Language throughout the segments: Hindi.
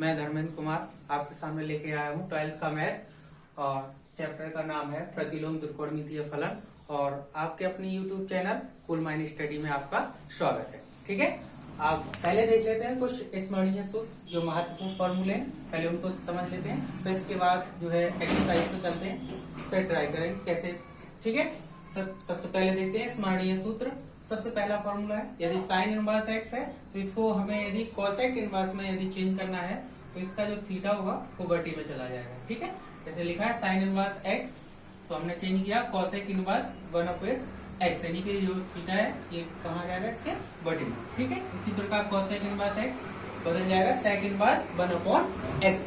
मैं धर्मेंद्र कुमार आपके सामने लेके आया हूँ 12th का मैथ और चैप्टर का नाम है प्रतिलोम त्रिकोणमितीय फलन। और आपके अपनी YouTube channel cool mind study में आपका स्वागत है। ठीक है, आप पहले देख लेते हैं कुछ स्मरणीय सूत्र जो महत्वपूर्ण फॉर्मूले हैं, पहले उनको समझ लेते हैं, फिर इसके बाद जो है एक्सरसाइज पे चलते हैं, फिर ट्राई करेंगे कैसे। ठीक है, सबसे पहले देखते हैं स्मरणीय सूत्र। सबसे पहला फॉर्मूला है, यदि साइन इनवर्स एक्स है तो इसको हमें यदि कोसेक इनवर्स में यदि चेंज करना है तो इसका जो थीटा होगा वो बटी में चला जाएगा। ठीक है, जैसे लिखा है साइन इनवर्स एक्स तो हमने चेंज किया कोसेक इनवर्स 1/x, यानी कि जो थीटा है ये कहाँ जाएगा, इसके बटी में। ठीक है, इसी प्रकार कोसेक इनवर्स एक्स बदल जाएगा सेक इनवर्स 1/x।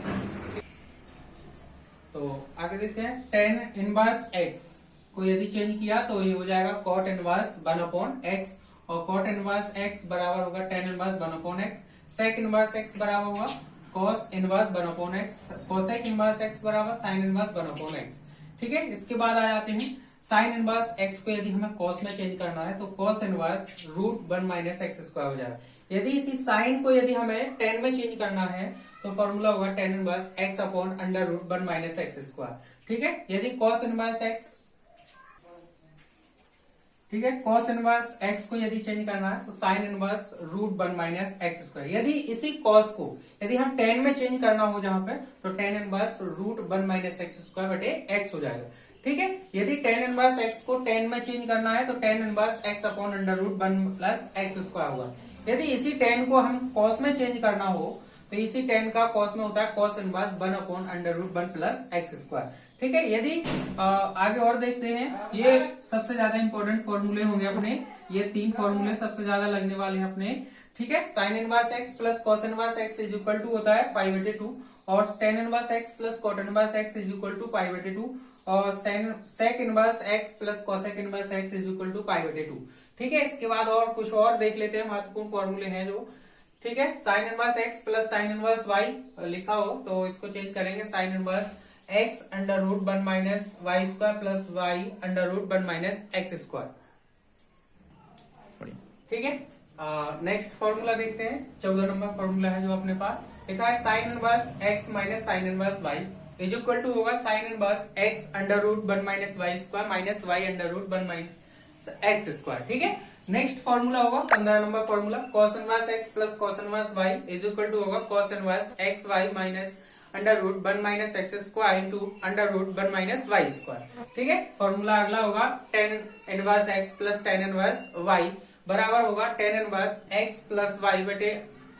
तो आगे देखते हैं टेन इनवर्स एक्स को यदि चेंज किया तो ये हो जाएगा कॉट इनवर्स 1/x, और कॉट इनवर्स x बराबर होगा tan inverse 1/x। Sec inverse x बराबर होगा cos inverse 1/x। Cosec inverse x बराबर साइन इनवर्स 1/x। ठीक है, इसके बाद आ जाते हैं साइन इनवर्स x को यदि हमें कॉस में चेंज करना है तो कॉस इनवर्स √1 - x² हो जाएगा। यदि इसी साइन को यदि हमें टेन में चेंज करना है तो फॉर्मूला होगा टेन इनवर्स x/√1 - x²। ठीक है, यदि कॉस इनवर्स x, ठीक है, कॉस इनवर्स x को यदि चेंज करना है तो साइन इनवर्स √1 - x²। यदि इसी कॉस को यदि हम टेन में चेंज करना हो जहां पे तो टेन इनवर्स √1 - x² बटे x हो जाएगा। ठीक है, यदि टेन इनवर्स x को टेन में चेंज करना है तो टेन इनवर्स x/√1 + x² होगा। यदि इसी टेन को हम कॉस में चेंज करना हो तो इसी टेन का कॉस में होता है कॉस इनवर्स 1/√1 + x²। ठीक है, यदि आगे और देखते हैं, ये सबसे ज्यादा इंपॉर्टेंट फॉर्मूले होंगे अपने, ये तीन फॉर्मूले सबसे ज्यादा लगने वाले हैं अपने। ठीक है, sine inverse x plus cos inverse x is equal to होता है π/2, और tan inverse x plus cot inverse x is equal to π/2, और sec inverse x plus cosec inverse x is equal to π/2। ठीक है, इसके बाद और कुछ और देख लेते हैं, महत्वपूर्ण फॉर्मूले हैं जो। ठीक है, sine inverse x plus sign inverse y लिखा हो तो इसको चेंज करेंगे sign inverse x√1 - y² plus y√1 - x²। ठीक है, नेक्स्ट फॉर्मूला देखते हैं, 14 नंबर फॉर्मूला है जो अपने पास लिखा है sine inverse x minus sine inverse y is equal to होगा sine inverse x√1 - y² y√1 - x²। ठीक है, नेक्स्ट फॉर्मूला होगा 15 number formula, cos inverse x plus cos inverse y is equal to होगा cos inverse xy minus √1 - x² into √1 - y²। ठीक है, फॉर्मूला अगला होगा tan inverse x plus tan inverse y बराबर होगा tan inverse x plus y बटे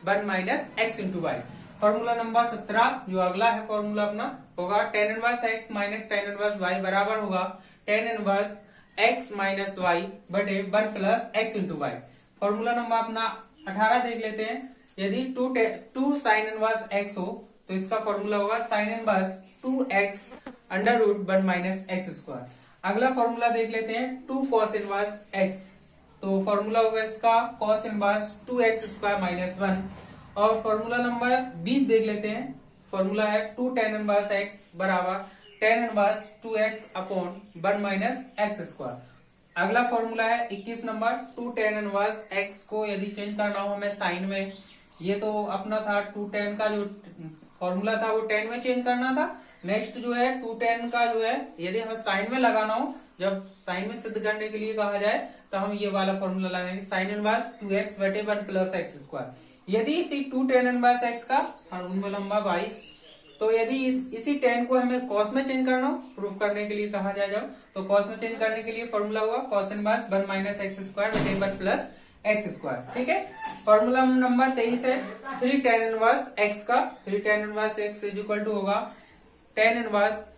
1 - x into Y. Formula number 17 जो अगला है फॉर्मूला अपना होगा tan inverse x minus tan inverse y बराबर होगा tan inverse x minus y बटे 1 plus x into Y. Formula number अपना 18 देख लेते हैं, यदि टू साइन इनवर्स x हो तो इसका फॉर्मूला होगा साइन इनवर्स 2x √1 - x²। अगला फॉर्मूला देख लेते हैं 2 कॉस इनवर्स x, तो फॉर्मूला होगा इसका कॉस इनवर्स 2x² - 1। और फॉर्मूला नंबर 20 देख लेते हैं, फॉर्मूला है 2 टेन इनवर्स x बराबर टेन इनवर्स 2x/1 - x²। अगला फॉर्मूला है 21 नंबर, 2 टेन इनवर्स x को यदि चेंज करना हो हमें साइन में, ये तो अपना था 2 टेन का जो फॉर्मूला था वो 10 में चेंज करना था। नेक्स्ट जो है 2 10 का जो है यदि हमें साइन में लगाना हो, जब साइन में सिद्ध करने के लिए कहा जाए तो हम ये वाला फॉर्मूला लगाएंगे साइन इनवर्स 2x बटे 1 प्लस x²। यदि इसी 2 10 इनवर्स x का लंबा 22, तो यदि इसी 10 को हमें कॉस में चेंज करना हो, प्रूफ करने के लिए कहा जाए जब, तो कॉस में चेंज करने के लिए फॉर्मूला हुआ कॉस इनवर्स 1 - x² बटे 1 प्लस x²। ठीक है, फॉर्मूला नंबर 23 है 3 टेन इनवर्स x का, 3 tan inverse x is equal to होगा tan inverse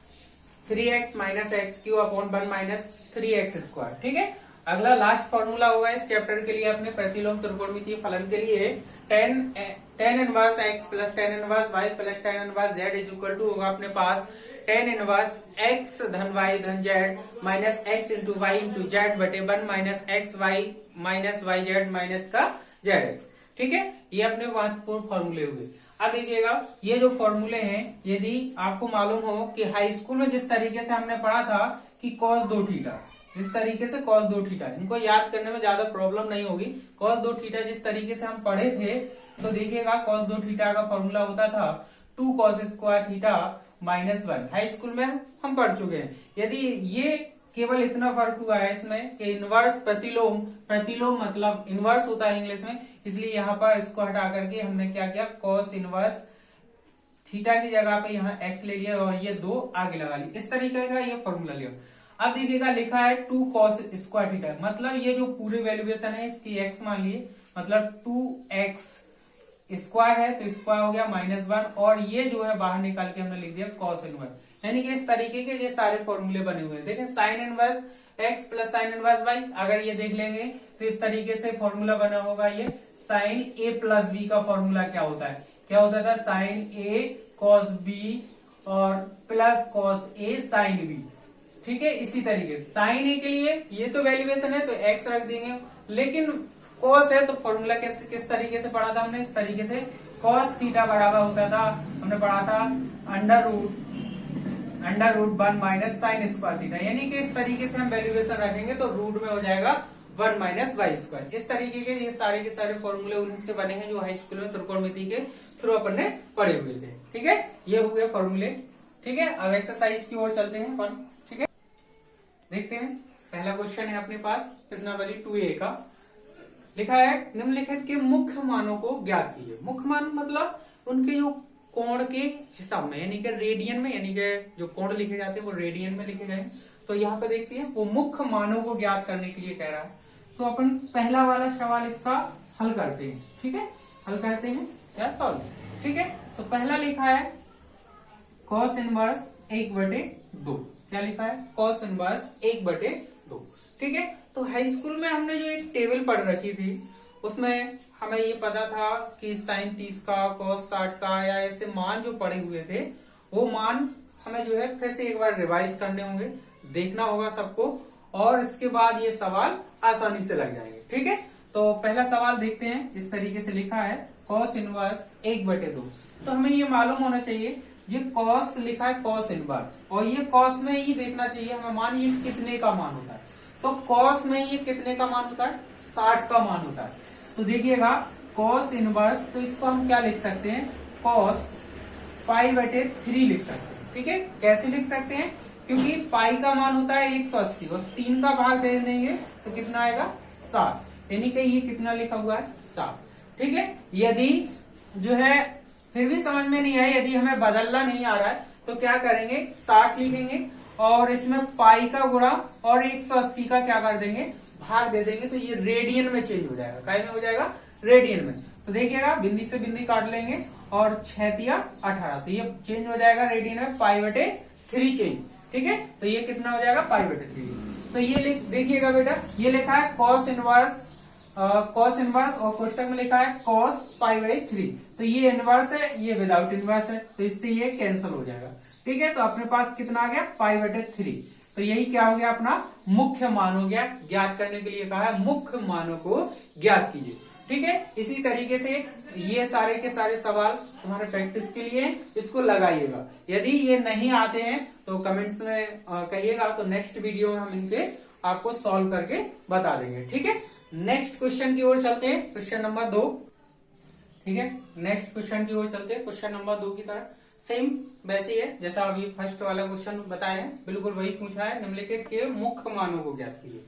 3x minus x³ / 3x²। ठीक है, अगला लास्ट फॉर्मूला होगा इस चैप्टर के लिए अपने प्रतिलोम त्रिकोणमितीय फलन के लिए tan inverse x plus tan inverse y plus tan inverse z is equal to होगा अपने पास टेन इनवर्स x धन y धन z minus x into Y into Z बटे 1 - xy माइनस yz माइनस का zx। ठीक है, ये अपने महत्वपूर्ण फॉर्मूले हुए। अब देखिएगा ये जो फॉर्मूले हैं, यदि आपको मालूम हो कि हाई स्कूल में जिस तरीके से हमने पढ़ा था कि cos 2 थीटा, जिस तरीके से cos 2 थीटा, इनको याद करने में ज्यादा प्रॉब्लम नहीं होगी। cos 2 थीटा जिस तरीके से हम पढ़े थे, तो देखिएगा cos 2 थीटा का फॉर्मूला होता था 2 cos square theta -1। High school में हम पढ़ चुके हैं। यदि ये केवल इतना फर्क हुआ है इसमें कि इनवर्स प्रतिलोम, प्रतिलोम मतलब इनवर्स होता है इंग्लिश में, इसलिए यहाँ पर इसको हटा करके हमने क्या किया, cos इनवर्स थीटा की जगह पे यहाँ x ले लिया और ये 2 आगे लगा ली। इस तरीके का ये फॉर्मूला लिया। अब देखिएगा लिखा है 2 cos स्क्वायर थीटा, मतलब ये जो पूरी वैल्यूएशन है इसकी x मान लिए, मतलब 2x स्क्वायर है तो स्क्वायर हो गया -1, और ये जो है बाहर निकाल के हमने लिख दिया cos इनवर्स। यानी कि इस तरीके के ये सारे फॉर्मूले बने हुए हैं। देखें sign inverse x plus sign inverse y, अगर ये देख लेंगे तो इस तरीके से फॉर्मूला बना होगा। ये साइन a प्लस b का फॉर्मूला क्या होता है, क्या होता था, साइन a cos b और plus cos a sine b। ठीक है, इसी तरीके से साइन a के लिए ये तो वैल्यूएशन है तो x रख देंगे, लेकिन cos है तो फॉर्मूला किस तरीके से पढ़ा था हमने, इस तरीके से cos थीटा बराबर होता था, हमने पढ़ा था under root 1 minus sine square theta. यानी कि इस तरीके से हम वैल्यूएशन रखेंगे तो रूट में हो जाएगा 1 माइनस वाई स्क्वायर। इस तरीके के ये सारे के सारे फॉर्मूले उन्हीं से बने हैं जो हाई स्कूल में त्रिकोणमिति के थ्रू अपन ने पढ़े हुए थे। ठीक है, ये हुए फॉर्मूले। ठीक है, अब एक्सरसाइज की ओर चलते हैं अपन। ठीक है, देखते हैं पहला क्वेश्चन है अपने पास प्रश्नावली 2A का। लिखा है निम्नलिखित के मुख्य मानों को ज्ञात कीजिए। मुख्य मान मतलब उनके जो कोण के हिसाब में, यानी कि रेडियन में, यानी कि जो कोण लिखे जाते हैं वो रेडियन में लिखे गए। तो यहाँ पे देखते हैं वो मुख्य मानों को ज्ञात करने के लिए कह रहा है। तो अपन पहला वाला सवाल इसका हल करते हैं। ठीक है, हल करते हैं या सॉल्व। ठीक है, तो पहला लिखा है cos इनवर्स 1/2। क्या लिखा है, cos इनवर्स 1/2। ठीक है, तो हाई स्कूल में हमने जो एक टेबल पढ़ रखी थी उसमें हमें ये पता था कि साइन 30 का, cos 60 का, या ऐसे मान जो पड़े हुए थे वो मान हमें जो है फिर से एक बार रिवाइज करने होंगे, देखना होगा सबको, और इसके बाद ये सवाल आसानी से लग जाएंगे। ठीक है, तो पहला सवाल देखते हैं। इस तरीके से लिखा है cos इनवर्स 1/2। तो हमें ये मालूम होना चाहिए ये cos लिखा है cos इनवर्स, और ये cos में ये देखना चाहिए हमें मान ये कितने का मान होता है। तो cos में ये कितने का मान होता है, 60 का मान होता है। तो देखिएगा cos इनवर्स, तो इसको हम क्या लिख सकते हैं, cos π/3 लिख सकते हैं। ठीक है, कैसे लिख सकते हैं, क्योंकि पाई का मान होता है 180 और 3 का भाग दे देंगे तो कितना आएगा, 7, यानी कि ये कितना लिखा हुआ है, 7। ठीक है, यदि जो है फिर भी समझ में नहीं आया, यदि हमें बदलना नहीं आ रहा है तो क्या करेंगे, 60 लिखेंगे और इसमें पाई का गुणा और 180 का क्या कर देंगे, भाग दे देंगे, तो ये रेडियन में चेंज हो जाएगा। काय में हो जाएगा, रेडियन में। तो देखिएगा बिंदी से बिंदी काट लेंगे और 6 × 18, तो ये चेंज हो जाएगा रेडियन में π/3 चेंज। ठीक है, तो ये कितना हो जाएगा, π/3। तो ये देखिएगा बेटा, ये लिखा है cos इनवर्स और कोष्टक में लिखा है cos π/3। तो ये इनवर्स है, ये विदाउट इनवर्स है, तो इससे ये कैंसिल हो जाएगा। ठीक है, तो अपने पास कितना आ गया, π/3। तो यही क्या हो गया, अपना मुख्य मान हो गया। ज्ञात करने के लिए कहा है मुख्य मानों को ज्ञात कीजिए। ठीक है, इसी तरीके से ये सारे के सारे सवाल तुम्हारे प्रैक्टिस के लिए, इसको लगाइएगा। यदि ये नहीं आते हैं तो कमेंट्स में कहिएगा, तो नेक्स्ट वीडियो में हम इनके आपको सॉल्व करके बता देंगे। ठीक है, नेक्स्ट क्वेश्चन की ओर चलते हैं, क्वेश्चन नंबर 2। ठीक है, नेक्स्ट क्वेश्चन की ओर चलते हैं। क्वेश्चन नंबर 2 की तरह सेम वैसे ही है जैसा अभी फर्स्ट वाला क्वेश्चन बताया है, बिल्कुल वही पूछा है। निम्नलिखित के मुख्य मानों को ज्ञात कीजिए।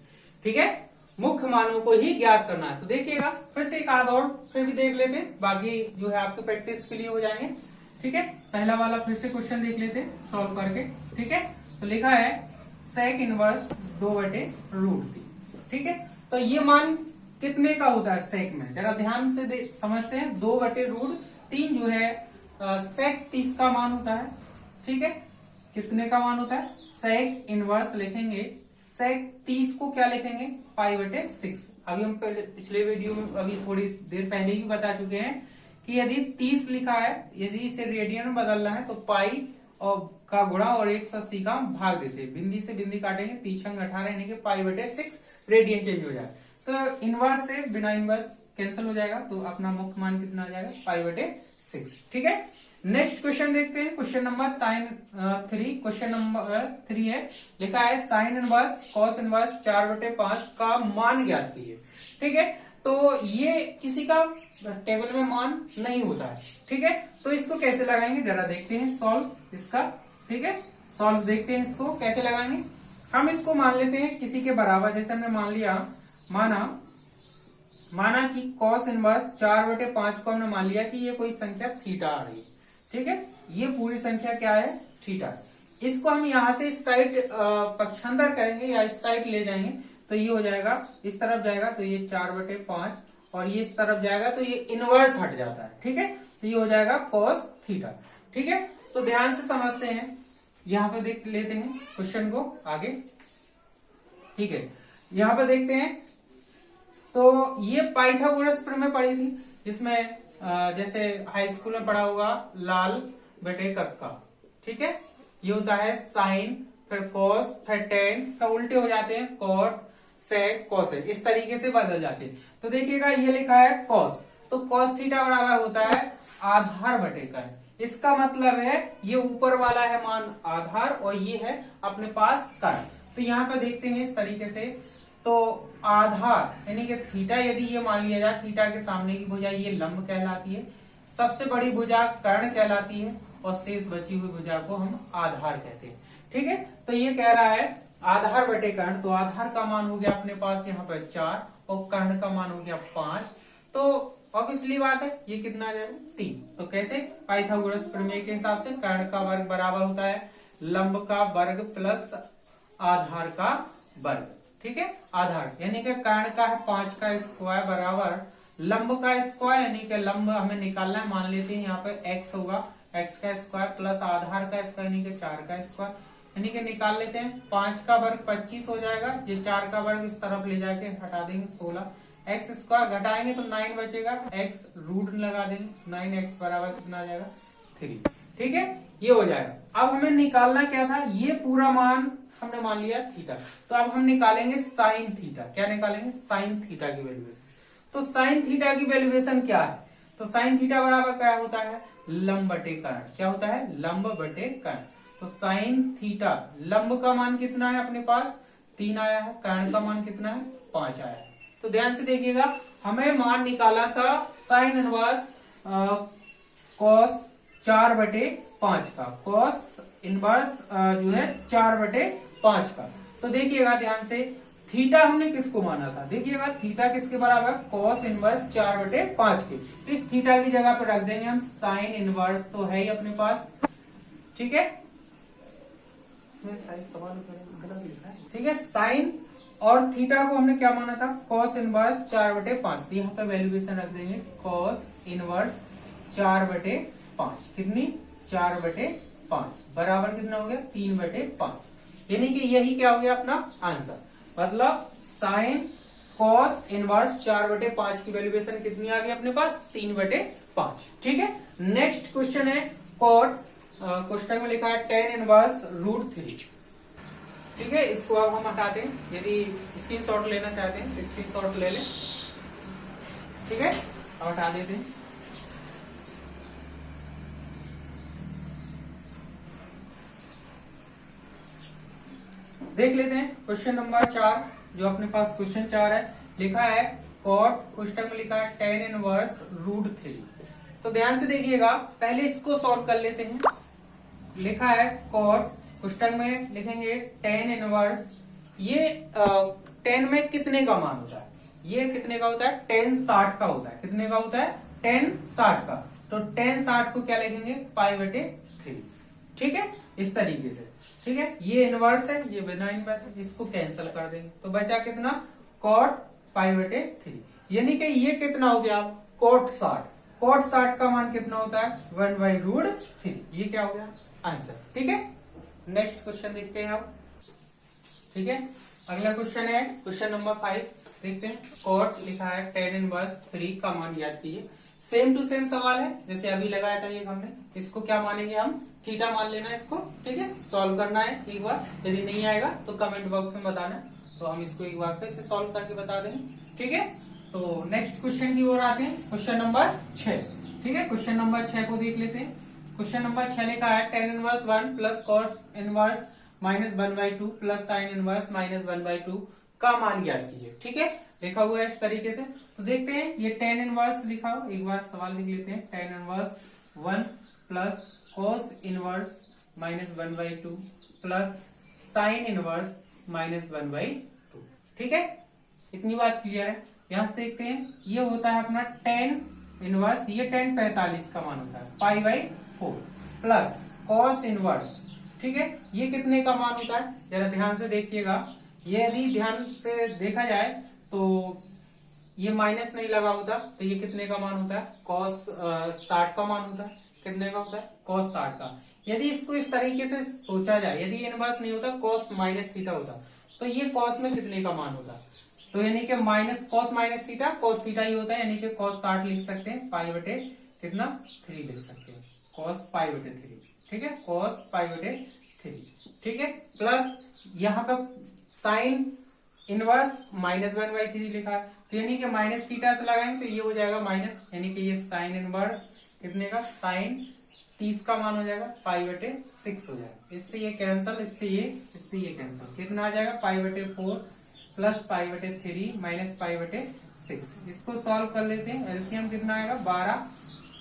ठीक है, मुख्य मानों को ही ज्ञात करना है। तो देखिएगा फिर से एक आध और फिर भी देख लेते, बाकी जो है आपको प्रैक्टिस के लिए हो जाएंगे। ठीक है, पहला वाला फिर से क्वेश्चन देख लेते सॉल्व करके। ठीक है, तो लिखा है sec इनवर्स 2/√3। ठीक है, तो ये मान कितने का होता है sec में, जरा ध्यान से समझते हैं। 2/√3 जो है sec 30 का मान होता है। ठीक है, कितने का मान होता है, sec इनवर्स लिखेंगे, sec 30 को क्या लिखेंगे, π/6। अभी हम पिछले वीडियो में अभी थोड़ी देर पहले ही बता चुके हैं कि यदि 30 लिखा है, यदि इसे रेडियन में बदलना है तो पाई और का गुणा और 180 का भाग देते हैं। बिंदी से बिंदी काटेंगे, 30 × 18 यानी कि π/6 रेडियन चेंज हो जाए। तो इनवर्स से बिना इनवर्स कैंसिल हो जाएगा, तो अपना मुख्य मान कितना आ जाएगा, π/6। ठीक है, नेक्स्ट क्वेश्चन देखते हैं, question number sine 3। Question number 3 है, लिखा है साइन इनवर्स कॉस इनवर्स 4/5 का मान ज्ञात कीजिए। ठीक है, तो ये किसी का टेबल में मान नहीं होता है। ठीक है, तो इसको कैसे लगाएंगे जरा देखते हैं, सॉल्व इसका। ठीक है, सॉल्व देखते हैं इसको कैसे लगाएंगे। हम इसको मान लेते हैं किसी के बराबर, जैसे हमने मान लिया, माना कि कॉस इनवर्स 4/5 को हमने मान लिया कि ये कोई संख्या थीटा आ रही है। ठीक है, ये पूरी संख्या क्या है, थीटा। इसको हम यहां से इस साइड पक्षांतर करेंगे या इस साइड ले जाएंगे तो ये हो जाएगा, इस तरफ जाएगा तो ये 4/5 और ये इस तरफ जाएगा तो ये इनवर्स हट जाता है। ठीक है, तो ये हो जाएगा कॉस थीटा। ठीक है, तो ध्यान से समझते हैं, यहाँ पे देख लेते हैं क्वेश्चन को आगे। ठीक है, यहाँ पे देखते हैं, तो ये पाइथागोरस प्रमेय पढ़ी थी, जिसमें जैसे हाई स्कूल में पढ़ा होगा लाल बटे कक्का। ठीक है, ये होता है साइन, फिर कॉस, फिर टेन, फिर उल्टे हो जाते हैं कॉट सेक कोसेक, इस तरीके से बदल जाते हैं। तो देखिएगा ये लिखा है कॉस, तो कॉस थीटा बराबर होता है आधार बटे कर्ण। इसका मतलब है ये ऊपर वाला है मान आधार और ये है अपने पास कर्ण। तो यहाँ पे देखते हैं इस तरीके से, तो आधार यानी कि थीटा, यदि ये मान लिया जाए थीटा के सामने की भुजा ये लंब कहलाती है, सबसे बड़ी भुजा कर्ण कहलाती है और शेष बची हुई भुजा को हम आधार कहते हैं। ठीक है, तो ये कह रहा है आधार बटे कर्ण, तो आधार का मान हो गया अपने पास यहाँ पर 4 और कर्ण का मान हो गया 5। तो ऑब्वियसली बात है ये कितना आ जाएगा 3। तो कैसे, पाइथागोरस प्रमेय के हिसाब से कर्ण का वर्ग बराबर होता है लंब का वर्ग प्लस आधार का वर्ग। ठीक है, आधार यानी कि कर्ण का है 5 का स्क्वायर बराबर लंब का स्क्वायर, यानी कि लंब हमें निकालना है, मान लेते हैं यहाँ पे x होगा, x का स्क्वायर प्लस आधार का स्क्वायर यानी कि 4 का स्क्वायर, यानी कि निकाल लेते हैं 5 का वर्ग 25 हो जाएगा, ये 4 का वर्ग इस तरफ ले जाके हटा देंगे 16, x स्क्वायर घटाएंगे तो 9 बचेगा, x रूट लगा देंगे, 9x बराबर कितना आ जाएगा 3। ठीक है, ये हो जाएगा। अब हमें निकालना क्या था, ये पूरा मान हमने मान लिया थीटा, तो अब हम निकालेंगे साइन थीटा। क्या निकालेंगे, साइन थीटा की वैल्यूएशन। तो साइन थीटा की वैल्यूएशन क्या है, तो साइन थीटा बराबर क्या होता है, लंब बटे कर्ण। क्या होता है, लंब बटे कर्ण। तो साइन थीटा, लंब का मान कितना है अपने पास 3 आया है, कर्ण का मान कितना है 5 आया है। तो ध्यान से देखिएगा, हमें मान निकाला था साइन इनवर्स कॉस 4/5 का, कॉस इनवर्स जो है 4/5 का। तो देखिएगा ध्यान से, थीटा हमने किसको माना था, देखिएगा थीटा किसके बराबर, कॉस इनवर्स 4/5 के। तो इस थीटा की जगह पर रख देंगे हम साइन इनवर्स, तो है ही अपने पास। ठीक है, ठीक है, साइन और थीटा को हमने क्या माना था, कॉस इनवर्स 4/5। तो यहाँ पे वैल्यूएशन रख देंगे कॉस इनवर्स 4/5, कितनी 4/5 बराबर कितना हो गया 3/5, यानी कि यही क्या हो गया अपना आंसर। मतलब साइन कॉस इनवर्स 4/5 की वैल्यूएशन कितनी आ गई अपने पास 3/5। ठीक है, नेक्स्ट क्वेश्चन है कॉट, क्वेश्चन में लिखा है tan इनवर्स √3। ठीक है, इसको अब हम हटाते हैं, यदि स्क्रीनशॉट लेना चाहते हैं तो स्क्रीनशॉट ले लें। ठीक है, अब हटा देते हैं। देख लेते हैं क्वेश्चन नंबर 4, जो अपने पास क्वेश्चन 4 है, लिखा है कॉट, क्वेश्चन में लिखा है tan इनवर्स √3। तो ध्यान से देखिएगा, पहले इसको सॉल्व कर लेते हैं। लिखा है कॉट, क्वेश्चन में लिखेंगे tan इनवर्स, ये tan में कितने का मान होता है, ये कितने का होता है tan 60 का होता है, कितने का होता है tan 60 का। तो tan 60 को क्या लिखेंगे π/3। ठीक है, इस तरीके से। ठीक है, ये इनवर्स है, ये बिना इनवर्स है, इसको कैंसिल कर देंगे तो बचा कितना cot π/3, यानी कि ये कितना हो गया cot 60। cot 60 का मान कितना होता है 1/√3, ये क्या हो गया आंसर। ठीक है, नेक्स्ट क्वेश्चन देखते हैं अब। ठीक है, अगला क्वेश्चन है क्वेश्चन नंबर 5, देखते हैं। cot लिखा है tan इनवर्स 3 का मान ज्ञात कीजिए। सेम टू सेम सवाल है जैसे अभी लगाया था ये हमने, इसको क्या मानेंगे हम थीटा मान लेना है इसको। ठीक है, सॉल्व करना है एक बार, यदि नहीं आएगा तो कमेंट बॉक्स में बताना, तो हम इसको एक बार फिर से सॉल्व करके बता देंगे। ठीक है, तो नेक्स्ट क्वेश्चन की ओर आते हैं, क्वेश्चन नंबर 6। ठीक है, क्वेश्चन नंबर 6 को देख लेते हैं। क्वेश्चन नंबर 6 लिखा है tan inverse 1 plus cos inverse minus 1/2 plus sin inverse minus 1/2 का मान ज्ञात कीजिए। ठीक है, लिखा हुआ है इस तरीके से। तो देखते हैं ये tan इनवर्स लिखा हो, एक बार सवाल लिख लेते हैं। tan inverse 1 plus cos inverse minus 1/2 plus sin inverse minus 1/2। ठीक है, इतनी बात क्लियर है। यहां से देखते हैं ये होता है अपना tan इनवर्स, ये tan 45 का मान होता है π/4 प्लस cos इनवर्स। ठीक है, ये कितने का मान होता है जरा ध्यान से देखिएगा। ये यदि ध्यान से देखा जाए तो ये माइनस नहीं लगा होता तो ये कितने का मान होता है cos 60 का मान होता है। कितने का होता है cos 60 का। यदि इसको इस तरीके से सोचा जाए, यदि इनवर्स नहीं होता cos माइनस थीटा होता तो ये cos में कितने का मान होता, तो यानी कि minus cos minus theta cos theta ही होता है, यानी कि cos 60 लिख सकते हैं π/3 लिख सकते हैं cos π/3। ठीक है, cos π/3। ठीक है, प्लस यहाँ पर साइन इनवर्स माइनस 1/3 लिखा है, तो यानी कि माइनस थीटा से लगाएंगे तो ये हो जाएगा माइनस, यानी कि ये साइन इनवर्स कितने का साइन 30 का मान हो जाएगा π/6 हो जाएगा। इससे ये कैंसल, इससे ये कैंसल, कितना आ जाएगा π/4 प्लस π/3 माइनस π/6। इसको सॉल्व कर लेते हैं। एलसीएम कितना आएगा 12,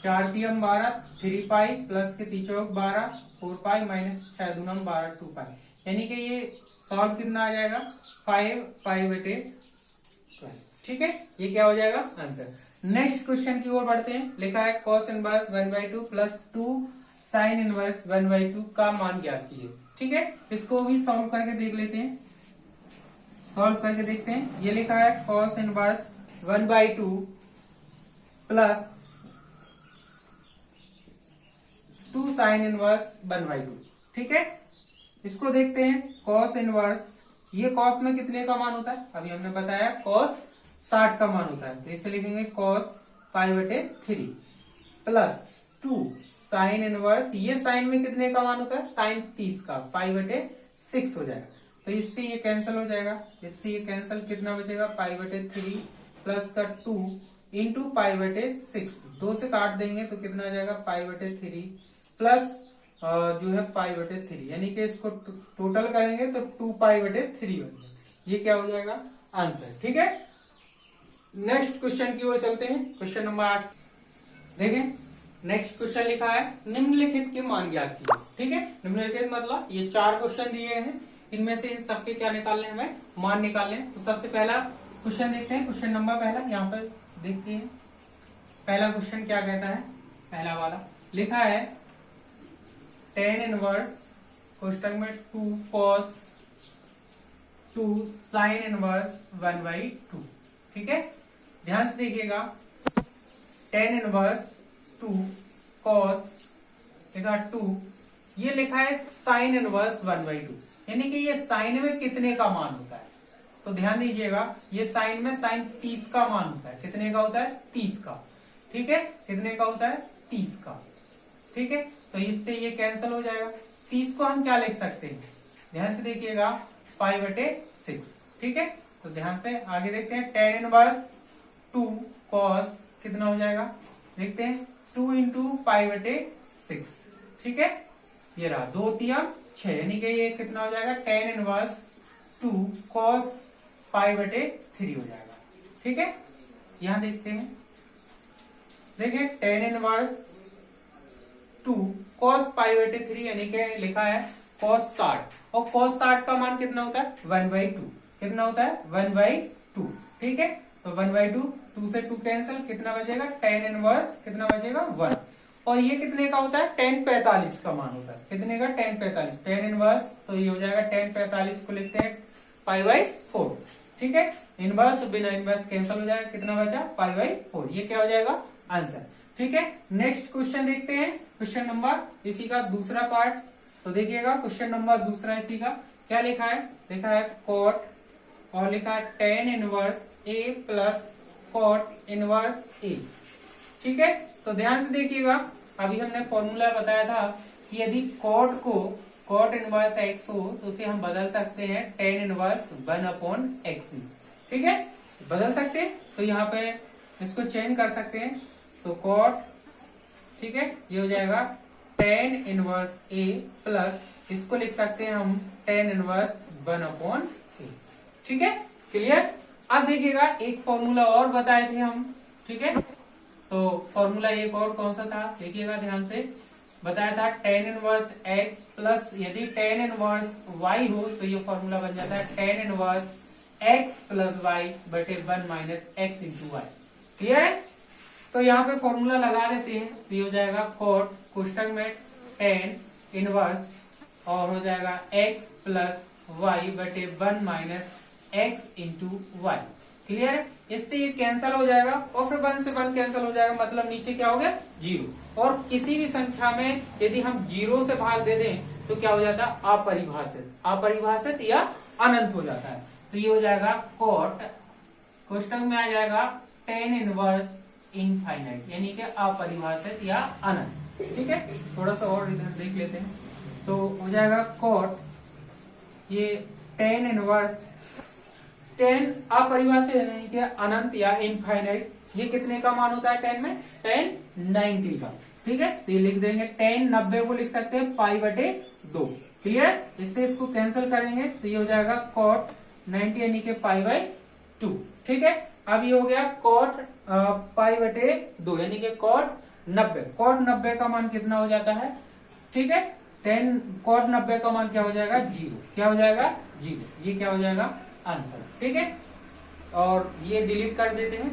4 तियम 12, 3π प्लस के तीचौक 12, 4π माइनस 6 दूनम 12, 2π, यानी कि ये सॉल्व कितना आ जाएगा 5π/12। ठीक है, ये क्या हो जाएगा आंसर। नेक्स्ट क्वेश्चन की ओर बढ़ते हैं। लिखा है cos inverse 1/2 plus 2 sin inverse 1/2 का मान ज्ञात कीजिए। ठीक है, इसको भी सॉल्व करके देख लेते हैं। सॉल्व करके देखते हैं। ये लिखा है cos inverse 1/2 plus 2 sin inverse 1/2। ठीक है, इसको देखते हैं। cos इनवर्स, ये cos में कितने का मान होता है, अभी हमने बताया cos 60 का मान होता है, तो इसे लिखेंगे cos π/3 प्लस 2 sin इनवर्स, ये sin में कितने का मान होता है sin 30 का π/6 हो जाएगा, तो इससे ये कैंसिल हो जाएगा, इससे ये कैंसिल, कितना बचेगा π/3 प्लस का 2 इंटू π/6, 2 से काट देंगे तो कितना आ जाएगा π/3 प्लस जो है π/3, यानी कि इसको टोटल करेंगे तो 2π/3 हो जाएगा। ये क्या हो जाएगा आंसर। ठीक है, नेक्स्ट क्वेश्चन की ओर चलते हैं। क्वेश्चन नंबर 8 देखें। नेक्स्ट क्वेश्चन लिखा है निम्नलिखित के मान ज्ञात कीजिए। ठीक है, निम्नलिखित मतलब ये 4 क्वेश्चन दिए हैं, इनमें से इन सबके क्या निकालने, हमें मान निकालने। तो सबसे पहला क्वेश्चन देखते हैं। क्वेश्चन नंबर पहला यहाँ पर देखते हैं। पहला क्वेश्चन क्या कहता है, पहला वाला लिखा है tan इनवर्स कोष्टक में 2 cos 2 sin इनवर्स 1/2। ठीक है, ध्यान से देखिएगा। tan इनवर्स 2 cos लिखा 2, ये लिखा है sin इनवर्स 1/2, यानी कि ये sin में कितने का मान होता है, तो ध्यान दीजिएगा। ये sin में sin 30 का मान होता है, कितने का होता है 30 का। ठीक है, कितने का होता है 30 का। ठीक है, तो इससे ये कैंसिल हो जाएगा। 30 को हम क्या लिख सकते हैं, ध्यान से देखिएगा π/6। ठीक है, तो ध्यान से आगे देखते हैं। tan इनवर्स 2 cos कितना हो जाएगा, देखते हैं 2 इंटू π/6। ठीक है, ये रहा 2 तियम 6, यानी कि ये कितना हो जाएगा tan इनवर्स 2 cos π/3 हो जाएगा। ठीक है, यहां देखते हैं। देखिए tan इनवर्स 2 cos π/3 यानी कि लिखा है cos 60, और cos 60 का मान कितना होता है 1/2, कितना होता है 1/2। ठीक है, तो 1/2, 2 से 2 कैंसिल, कितना बचेगा tan इनवर्स, कितना बचेगा 1, और ये कितने का होता है tan 45 का मान होता है, कितने का tan 45, tan इनवर्स, तो ये हो जाएगा tan 45 को लिखते हैं π/4। ठीक है, इनवर्स बिना इनवर्स कैंसिल हो जाएगा, कितना बचा π/4, ये क्या हो जाएगा आंसर। ठीक है, नेक्स्ट क्वेश्चन देखते हैं। क्वेश्चन नंबर इसी का दूसरा पार्ट, तो देखिएगा क्वेश्चन नंबर दूसरा इसी का क्या लिखा है, लिखा है cot और लिखा है tan inverse a plus cot inverse a। ठीक है, तो ध्यान से देखिएगा। अभी हमने फॉर्मूला बताया था कि यदि cot को cot इनवर्स x हो तो उसे हम बदल सकते हैं tan इनवर्स 1/x में। ठीक है, बदल सकते हैं, तो यहाँ पे इसको चेंज कर सकते हैं, तो cot, ठीक है, ये हो जाएगा टेन इनवर्स ए प्लस इसको लिख सकते हैं हम टेन इनवर्स 1/a। ठीक है, क्लियर। अब देखिएगा एक फॉर्मूला और बताए थे हम, ठीक है। तो फॉर्मूला एक और कौन सा था देखिएगा ध्यान से, बताया था टेन इनवर्स एक्स प्लस यदि टेन इनवर्स वाई हो तो ये फॉर्मूला बन जाता है tan inverse X plus Y बटे 1 minus X into Y. Clear है। तो यहाँ पे फॉर्मूला लगा देते हैं तो ये हो जाएगा कोट कोष्टक में टेन इनवर्स और हो जाएगा एक्स प्लस वाई बटे 1 minus X into Y. Clear है। इससे ये कैंसिल हो जाएगा और फिर 1 से 1 कैंसिल हो जाएगा, मतलब नीचे क्या हो गया 0। और किसी भी संख्या में यदि हम 0 से भाग दे दें तो क्या हो जाता है अपरिभाषित, अपरिभाषित या अनंत हो जाता है। तो ये हो जाएगा कोट कोष्टक में आ जाएगा टेन इनवर्स इनफाइनाइट यानी कि अपरिभाषित या अनंत। ठीक है, थोड़ा सा और इधर देख लेते हैं तो हो जाएगा कोट ये टेन इनवर्स टेन अपरिभाषित यानी कि अनंत या इनफाइनाइट। ये कितने का मान होता है 10 में 10/90 का। ठीक है, तो ये लिख देंगे 10/90 को लिख सकते हैं पाई बटे 2। क्लियर। इससे इसको कैंसिल करेंगे तो ये हो जाएगा कॉट 90 यानी कि पाई बाई 2। ठीक है, अब ये हो गया कॉट पाई बटे 2 यानी कि कॉट 90। कॉट 90 का मान कितना हो जाता है, ठीक है 10 कॉट 90 का मान क्या हो जाएगा 0। क्या हो जाएगा 0। ये क्या हो जाएगा आंसर। ठीक है, और ये डिलीट कर देते हैं।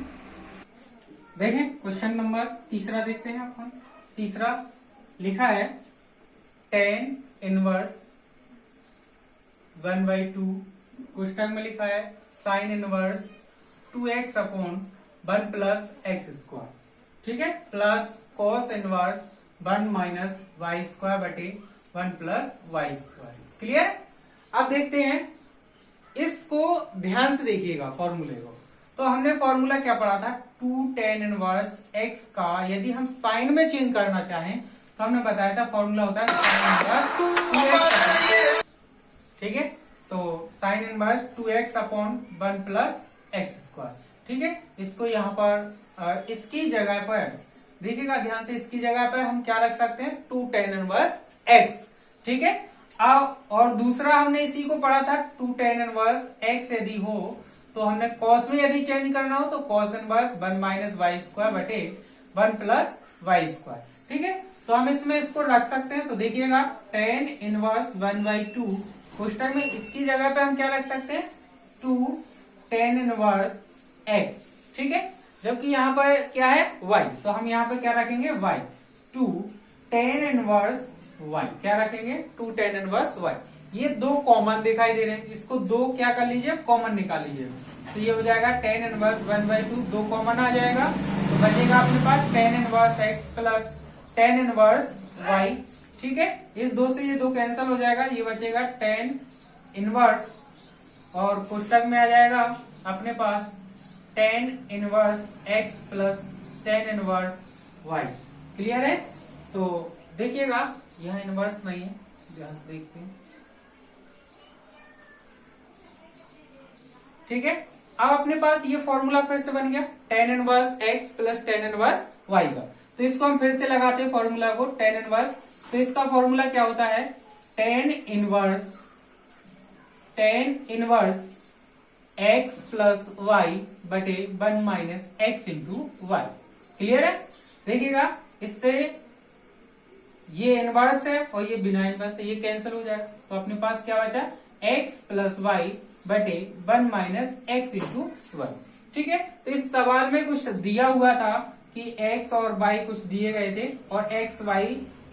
देखें क्वेश्चन नंबर तीसरा देखते हैं अपन। तीसरा लिखा है 10 इनवर्स 1/2 क्वेश्चन में लिखा है sine inverse 2x upon 1 plus x square. ठीक है, plus cos inverse 1 minus Y square बटे 1 प्लस वाई स्क्वायर। क्लियर। अब देखते हैं इसको ध्यान से देखिएगा फॉर्मूले को। तो हमने फॉर्मूला क्या पढ़ा था 2 tan इनवर्स x का यदि हम साइन में चेंज करना चाहें तो हमने बताया था फॉर्मूला होता है साइन इनवर्स 2x। ठीक है, तो sign inverse 2x upon 1 plus x square. ठीक है, इसको यहाँ पर इसकी जगह पर देखिएगा ध्यान से, इसकी जगह पर हम क्या रख सकते हैं 2 tan इनवर्स x। ठीक है, अब और दूसरा हमने इसी को पढ़ा था 2 tan इनवर्स x यदि हो तो हमने कॉस में यदि चेंज करना हो तो cos inverse 1 minus Y square बटे 1 प्लस वाई स्क्वायर। ठीक है, तो हम इसमें इसको रख सकते हैं। तो देखिएगा tan इनवर्स 1/2 कोष्टक में इसकी जगह पे हम क्या रख सकते हैं 2 tan इनवर्स x। ठीक है, जबकि यहाँ पर क्या है y, तो हम यहाँ पे क्या रखेंगे y 2 tan इनवर्स y। क्या रखेंगे 2 tan इनवर्स y। ये दो कॉमन दिखाई दे रहे हैं, इसको दो क्या कर लीजिए कॉमन निकाल लीजिए। तो ये हो जाएगा tan इनवर्स 1/2 दो कॉमन आ जाएगा तो बचेगा अपने पास tan inverse x plus tan inverse y। ठीक है, इस दो से ये दो कैंसिल हो जाएगा, ये बचेगा tan इनवर्स और पुस्तक में आ जाएगा अपने पास tan inverse x plus tan inverse y। Clear है। तो देखिएगा यहाँ इनवर्स नहीं है, ध्यान से देखते हैं। ठीक है, अब अपने पास ये फॉर्मूला फिर से बन गया tan inverse x plus tan inverse y का। तो इसको हम फिर से लगाते हैं फॉर्मूला को tan इनवर्स। तो इसका फॉर्मूला क्या होता है tan inverse x plus y बटे 1 minus x into Y. Clear है। देखिएगा इससे ये इनवर्स है और ये बिना इनवर्स है, ये कैंसिल हो जाएगा। तो अपने पास क्या बचा x प्लस वाई बटे 1 माइनस एक्स इंटू वाई। ठीक है, तो इस सवाल में कुछ दिया हुआ था कि x और y कुछ दिए गए थे और x y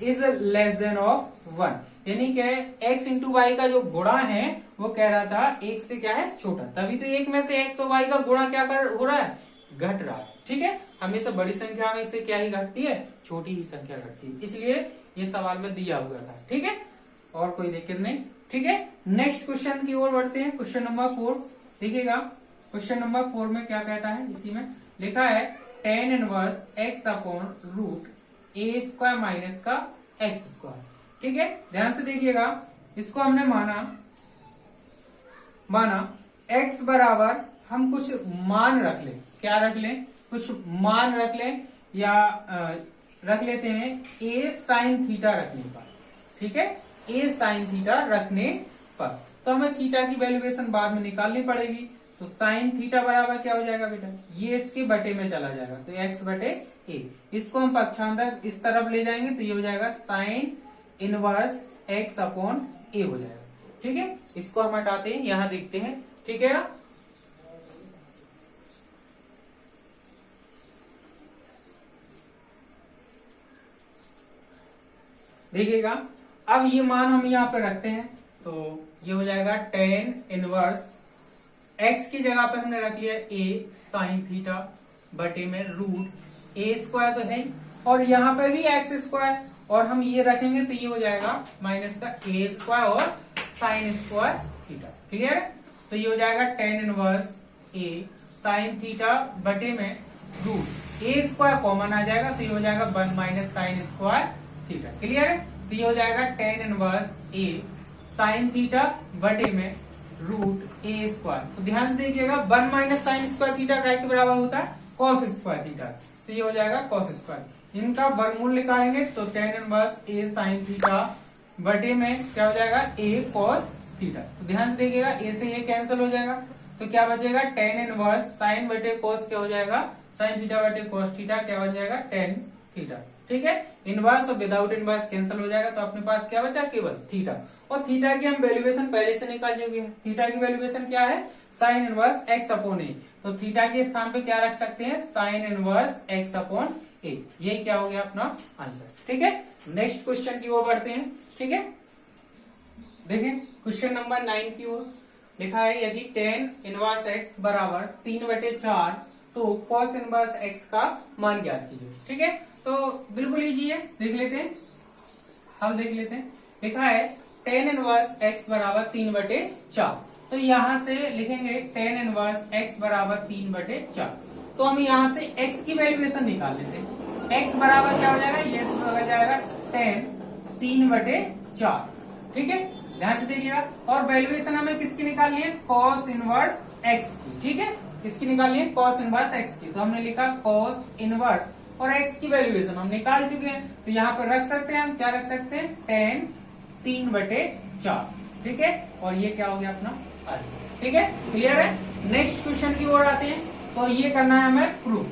is less than of 1 यानी कि x इंटू वाई का जो गुणा है वो कह रहा था एक से क्या है छोटा, तभी तो एक में से x और y का गुणा क्या हो रहा है घट रहा है। ठीक है, हमेशा बड़ी संख्या में से क्या ही घटती है छोटी ही संख्या घटती है, इसलिए ये सवाल में दिया हुआ था। ठीक है, और कोई दिक्कत नहीं। ठीक है, नेक्स्ट क्वेश्चन की ओर बढ़ते हैं। क्वेश्चन नंबर 4 देखिएगा। क्वेश्चन नंबर 4 में क्या कहता है, इसी में लिखा है tan inverse x upon root A square minus का एक्स स्क्वायर। ठीक है, ध्यान से देखिएगा, इसको हमने माना x बराबर हम कुछ मान रख लें। क्या रख लें, कुछ मान रख लें या रख लेते हैं ए साइन थीटा रखने पर, ठीक है, ए साइन थीटा रखने पर। तो हमें थीटा की वैल्यूएशन बाद में निकालनी पड़ेगी। तो साइन थीटा बराबर क्या हो जाएगा बेटा, ये इसके बटे में चला जाएगा, तो एक्स बटे ए। इसको हम पक्षांतर इस तरफ ले जाएंगे तो ये हो जाएगा साइन इनवर्स एक्स अपॉन ए हो जाएगा, ठीक है। इसको हम हटाते हैं, यहां देखते हैं, ठीक है। देखिएगा, अब ये मान हम यहाँ पे रखते हैं तो ये हो जाएगा टेन इनवर्स एक्स की जगह पे हमने रख लिया ए साइन थीटा बटे में रूट ए स्क्वायर तो है, और यहाँ पे भी एक्स स्क्वायर, और हम ये रखेंगे तो ये हो जाएगा माइनस का ए स्क्वायर और साइन स्क्वायर थीटा, क्लियर है। तो ये हो जाएगा टेन इनवर्स ए साइन थीटा बटे में रूट ए स्क्वायर कॉमन आ जाएगा, तो ये हो जाएगा 1 minus sine square theta, clear है। तो ये हो जाएगा टेन इनवर्स ए साइन थीटा बटे में रूट ए स्क्वायर। तो ध्यान से देखिएगा 1 माइनस साइन स्क्वायर थीटा काय के बराबर होता है, कॉस स्क्वायर थीटा। तो ये हो जाएगा कॉस स्क्वायर, इनका वर्गमूल निकालेंगे तो टेन इनवर्स ए साइन थीटा बटे में क्या हो जाएगा ए कॉस थीटा। तो ध्यान से देखिएगा ए से ये कैंसिल हो जाएगा, तो क्या बचेगा टेन इनवर्स साइन बटे कॉस क्या हो जाएगा, साइन थीटा बटे कॉस थीटा क्या बन जाएगा टेन थीटा, ठीक है। इनवर्स और विदाउट इनवर्स कैंसिल हो जाएगा, तो अपने पास क्या बचा केवल थीटा, और थीटा की हम वैल्यूएशन पहले से निकाल चुके हैं। थीटा की वैल्यूएशन क्या है, sine inverse x upon A. तो थीटा के स्थान पे क्या रख सकते हैं, साइन इनवर्स एक्स अपॉन ए। ये क्या हो गया अपना आंसर, ठीक है। नेक्स्ट क्वेश्चन की ओर बढ़ते हैं, ठीक है। देखें क्वेश्चन नंबर 9 की ओर लिखा है, यदि टेन इनवर्स एक्स बराबर 3/4 तो कॉस इनवर्स एक्स का मान ज्ञात कीजिए, ठीक है। तो बिल्कुल इजी है, देख लेते हैं, हम देख लेते हैं। लिखा है टेन इनवर्स एक्स बराबर 3/4, तो यहां से लिखेंगे टेन इनवर्स एक्स बराबर 3/4। तो हम यहां से एक्स की वैल्यूएशन निकाल लेते हैं। एक्स बराबर क्या हो जाएगा, ये हो जाएगा टेन 3/4, ठीक है। ध्यान से देखिएगा, और वैल्यूएशन हमें किसकी निकालनी है, कॉस इनवर्स एक्स की, ठीक है। इसकी निकालनी है कॉस इनवर्स एक्स की, तो हमने लिखा कॉस इनवर्स, और एक्स की वैल्यूएशन हम निकाल चुके हैं, तो यहाँ पर रख सकते हैं हम, क्या रख सकते हैं, टेन 3/4, ठीक है। और ये क्या हो गया अपना आंसर, ठीक है, क्लियर है। नेक्स्ट क्वेश्चन की ओर आते हैं, तो ये करना है हमें प्रूफ,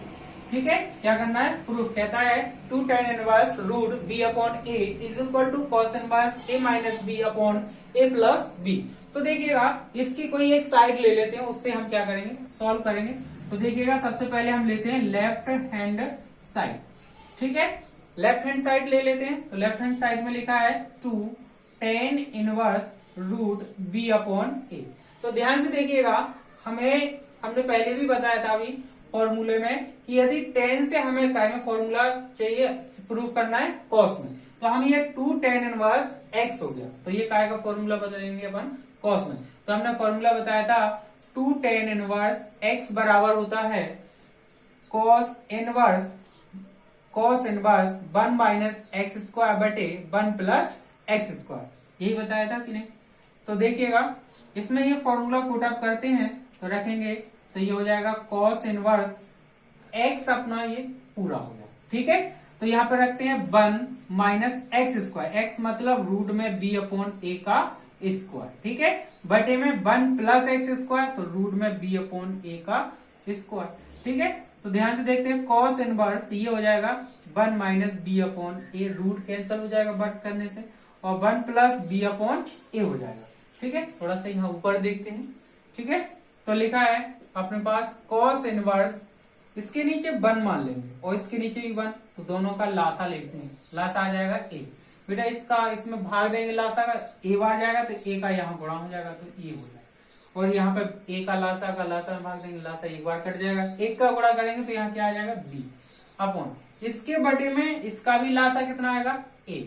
ठीक है। क्या करना है, प्रूफ। कहता है two tan inverse root B upon A is equal to cos inverse A minus B upon A plus B. तो देखिएगा इसकी कोई एक साइड ले लेते हैं, उससे हम क्या करेंगे, सॉल्व करेंगे। तो देखिएगा सबसे पहले हम लेते हैं लेफ्ट हैंड साइड, ठीक है। लेफ्ट हैंड साइड ले लेते हैं, तो लेफ्ट हैंड साइड में लिखा है two tan inverse root B upon A. तो ध्यान से देखिएगा, हमने पहले भी बताया था अभी फॉर्मूले में कि यदि टेन से हमें काय में फॉर्मूला चाहिए प्रूफ करना है कॉस में, तो हम ये टू टेन इनवर्स एक्स हो गया, तो ये काय का फॉर्मूला बदलेंगे अपन कॉस में। तो हमने फॉर्मूला बताया था टू टेन इनवर्स एक्स बराबर होता है cos inverse 1 minus x square बटे 1 प्लस एक्स स्क्वायर, यही बताया था कि नहीं। तो देखिएगा इसमें ये फॉर्मूला पुट अप करते हैं तो रखेंगे, तो ये हो जाएगा कॉस इनवर्स एक्स अपना ये पूरा हो गया, ठीक है। तो यहाँ पे रखते हैं 1 माइनस एक्स स्क्वायर, एक्स मतलब रूट में बी अपॉन ए का स्क्वायर, ठीक है, बटे में 1 plus x square, so root में बी अपॉन ए का स्क्वायर, ठीक है। तो ध्यान से देखते हैं कॉस इनवर्स ये हो जाएगा 1 माइनस बी अपॉन ए, रूट कैंसिल हो जाएगा बट करने से, और 1 प्लस बी अपॉन ए हो जाएगा, ठीक है। थोड़ा सा यहाँ ऊपर देखते हैं, ठीक है। तो लिखा है अपने पास कॉस इनवर्स, इसके नीचे 1 मान लेंगे और इसके नीचे भी 1, तो दोनों का लासा लेते हैं, लासा आ जाएगा ए। बेटा इसका इसमें भाग देंगे लासा का, ए बार जाएगा तो ए का यहाँ गुणा हो जाएगा, तो ए हो जाएगा, और यहाँ पे ए का लासा में भाग देंगे, लासा एक बार कट जाएगा, एक का गुणा करेंगे तो यहाँ क्या आ जाएगा बी अपॉन, इसके बटे में इसका भी लासा कितना आएगा ए,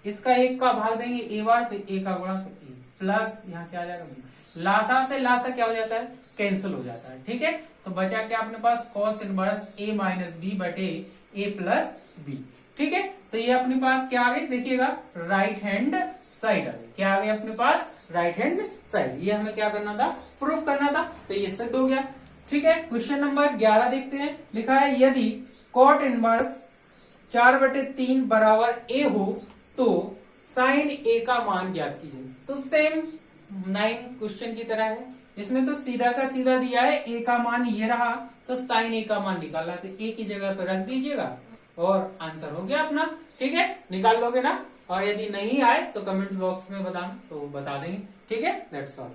इसका एक का भाग देंगे ए बार तो ए का गुणा तो ए प्लस यहाँ क्या आ जाएगा बी, लासा से लासा क्या हो जाता है, कैंसिल हो जाता है, ठीक है। तो बचा क्या अपने पास cos inverse A minus B बटे ए प्लस बी, ठीक है। तो ये अपने पास क्या आ गई, देखिएगा राइट हैंड साइड आ गई, क्या आ गई अपने पास राइट हैंड साइड। ये हमें क्या करना था, प्रूफ करना था, तो ये सिद्ध हो गया, ठीक है। क्वेश्चन नंबर 11 देखते हैं, लिखा है यदि कॉट इनवर्स 4/3 बराबर ए हो तो साइन ए का मान ज्ञात कीजिए। तो सेम 9 क्वेश्चन की तरह है, इसमें तो सीधा का सीधा दिया है, ए का मान ये रहा, तो साइन ए का मान निकालना, तो ए की जगह पर रख दीजिएगा और आंसर हो गया अपना। ठीक है, निकाल लोगे ना, और यदि नहीं आए तो कमेंट बॉक्स में बताना, तो बता देंगे। ठीक है, दैट्स ऑल।